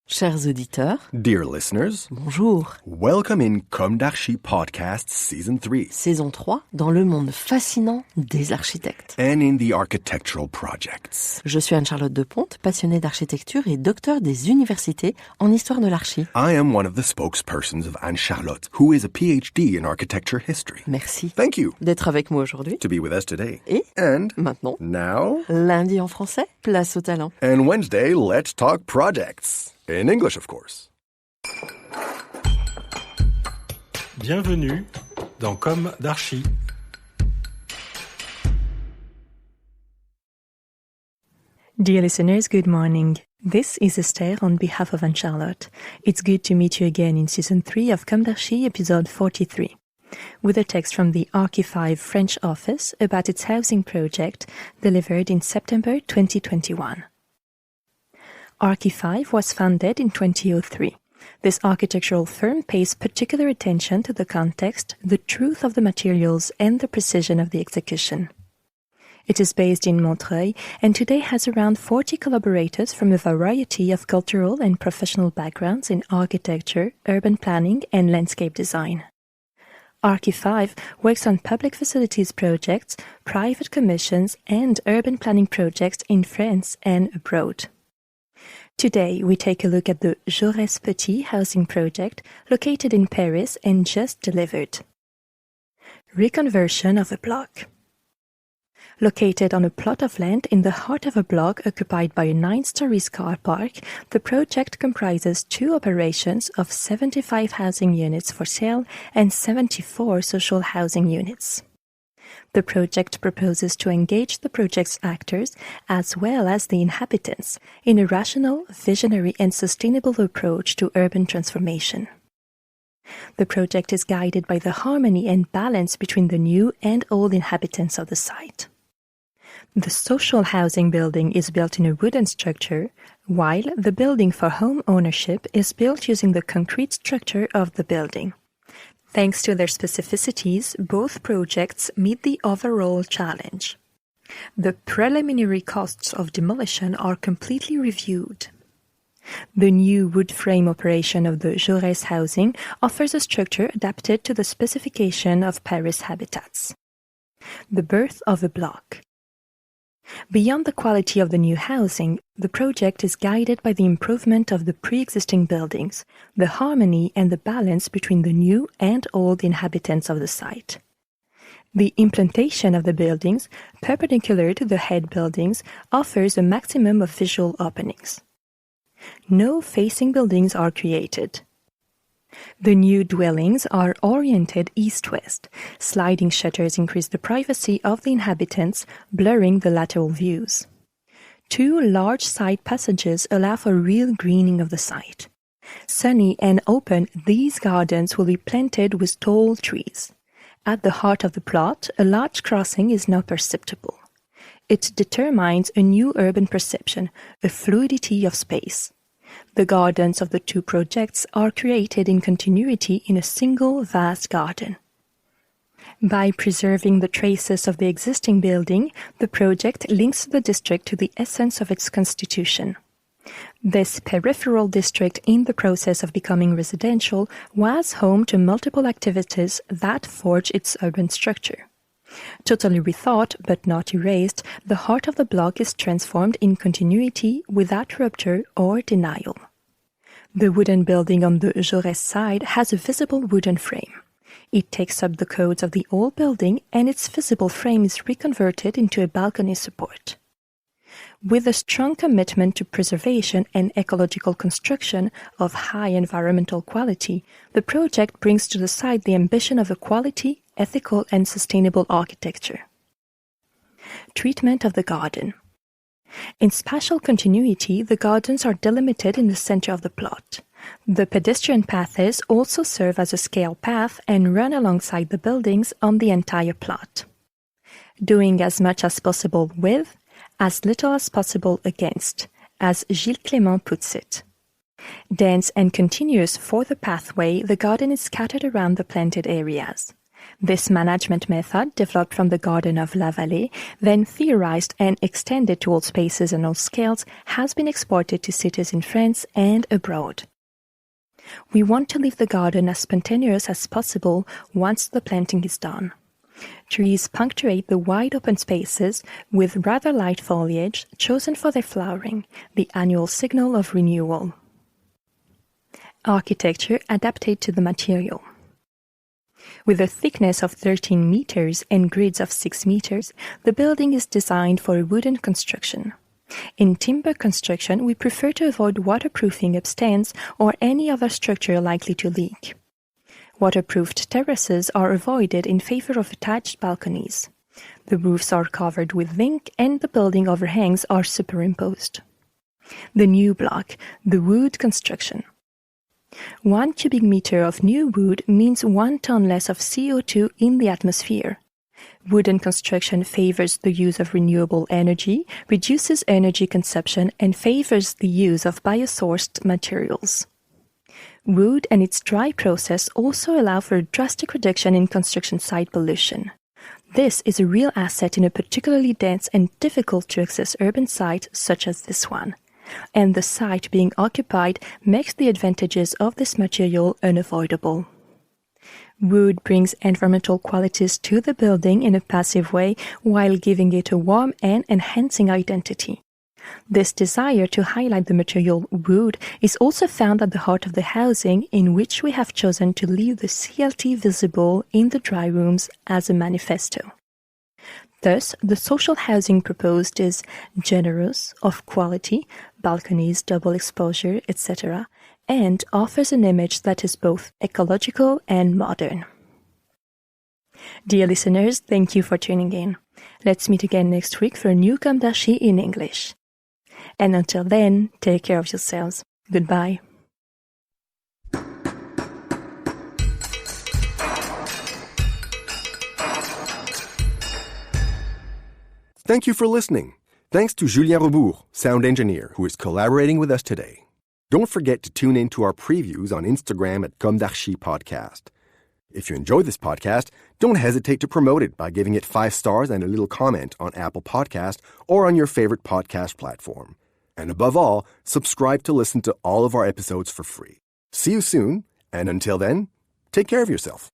Chers auditeurs, Dear listeners, bonjour. welcome in comdarchipodcast Season 3 Saison 3, dans le monde fascinant des architectes. and in the architectural projects. Je suis Anne-Charlotte Deponte, passionnée d'architecture et docteur des universités en histoire de l'archi. I am one of the spokespersons of Anne-Charlotte, who is a PhD in architecture history. Merci Thank you d'être avec moi aujourd'hui. to be with us today. Et And maintenant, now, lundi en français, place au talent. and Wednesday, let's talk projects. In English, of course. Bienvenue dans Com d'Archi. Dear listeners, good morning. This is Esther on behalf of Anne-Charlotte. It's good to meet you again in Season 3 of Com d'Archi, episode 43, with a text from the Archi5 French office about its housing project delivered in September 2021. Archi5 was founded in 2003. This architectural firm pays particular attention to the context, the truth of the materials, and the precision of the execution. It is based in Montreuil and today has around 40 collaborators from a variety of cultural and professional backgrounds in architecture, urban planning, and landscape design. Archi5 works on public facilities projects, private commissions, and urban planning projects in France and abroad. Today, we take a look at the Jaurès Petit housing project located in Paris and just delivered. Reconversion of a block. Located on a plot of land in the heart of a block occupied by a 9-story car park, the project comprises 2 operations of 75 housing units for sale and 74 social housing units. The project proposes to engage the project's actors as well as the inhabitants in a rational, visionary, and sustainable approach to urban transformation. The project is guided by the harmony and balance between the new and old inhabitants of the site. The social housing building is built in a wooden structure, while the building for home ownership is built using the concrete structure of the building. Thanks to their specificities, both projects meet the overall challenge. The preliminary costs of demolition are completely reviewed. The new wood frame operation of the Jaurès housing offers a structure adapted to the specification of Paris habitats. The birth of a block. Beyond the quality of the new housing, the project is guided by the improvement of the pre-existing buildings, the harmony and the balance between the new and old inhabitants of the site. The implantation of the buildings, perpendicular to the head buildings, offers a maximum of visual openings. No facing buildings are created. The new dwellings are oriented east-west. Sliding shutters increase the privacy of the inhabitants, blurring the lateral views. 2 large side passages allow for real greening of the site. Sunny and open, these gardens will be planted with tall trees. At the heart of the plot, a large crossing is now perceptible. It determines a new urban perception, a fluidity of space. The gardens of the 2 projects are created in continuity in a single vast garden. By preserving the traces of the existing building, the project links the district to the essence of its constitution. This peripheral district, in the process of becoming residential, was home to multiple activities that forge its urban structure. Totally rethought, but not erased, the heart of the block is transformed in continuity without rupture or denial. The wooden building on the Jaurès side has a visible wooden frame. It takes up the codes of the old building and its visible frame is reconverted into a balcony support. With a strong commitment to preservation and ecological construction of high environmental quality, the project brings to the site the ambition of a quality, ethical and sustainable architecture. Treatment of the garden. In spatial continuity, the gardens are delimited in the center of the plot. The pedestrian paths also serve as a scale path and run alongside the buildings on the entire plot. Doing as much as possible with, as little as possible against, as Gilles Clément puts it. Dense and continuous for the pathway, the garden is scattered around the planted areas. This management method, developed from the Garden of La Vallée, then theorized and extended to all spaces and all scales, has been exported to cities in France and abroad. We want to leave the garden as spontaneous as possible once the planting is done. Trees punctuate the wide open spaces with rather light foliage chosen for their flowering, the annual signal of renewal. Architecture adapted to the material. With a thickness of 13 meters and grids of 6 meters, the building is designed for a wooden construction. In timber construction, we prefer to avoid waterproofing upstands or any other structure likely to leak. Waterproofed terraces are avoided in favor of attached balconies. The roofs are covered with zinc and the building overhangs are superimposed. The new block, the wood construction. 1 cubic meter of new wood means 1 ton less of CO2 in the atmosphere. Wooden construction favors the use of renewable energy, reduces energy consumption, and favors the use of biosourced materials. Wood and its dry process also allow for a drastic reduction in construction site pollution. This is a real asset in a particularly dense and difficult to access urban site such as this one. And the site being occupied makes the advantages of this material unavoidable. Wood brings environmental qualities to the building in a passive way while giving it a warm and enhancing identity. This desire to highlight the material wood is also found at the heart of the housing, in which we have chosen to leave the CLT visible in the dry rooms as a manifesto. Thus, the social housing proposed is generous, of quality, balconies, double exposure, etc., and offers an image that is both ecological and modern. Dear listeners, thank you for tuning in. Let's meet again next week for a new Comme d'Archi in English. And until then, take care of yourselves. Goodbye. Thank you for listening. Thanks to Julien Rebours, sound engineer, who is collaborating with us today. Don't forget to tune in to our previews on Instagram at comdarchipodcast. If you enjoy this podcast, don't hesitate to promote it by giving it 5 stars and a little comment on Apple Podcast or on your favorite podcast platform. And above all, subscribe to listen to all of our episodes for free. See you soon, and until then, take care of yourself.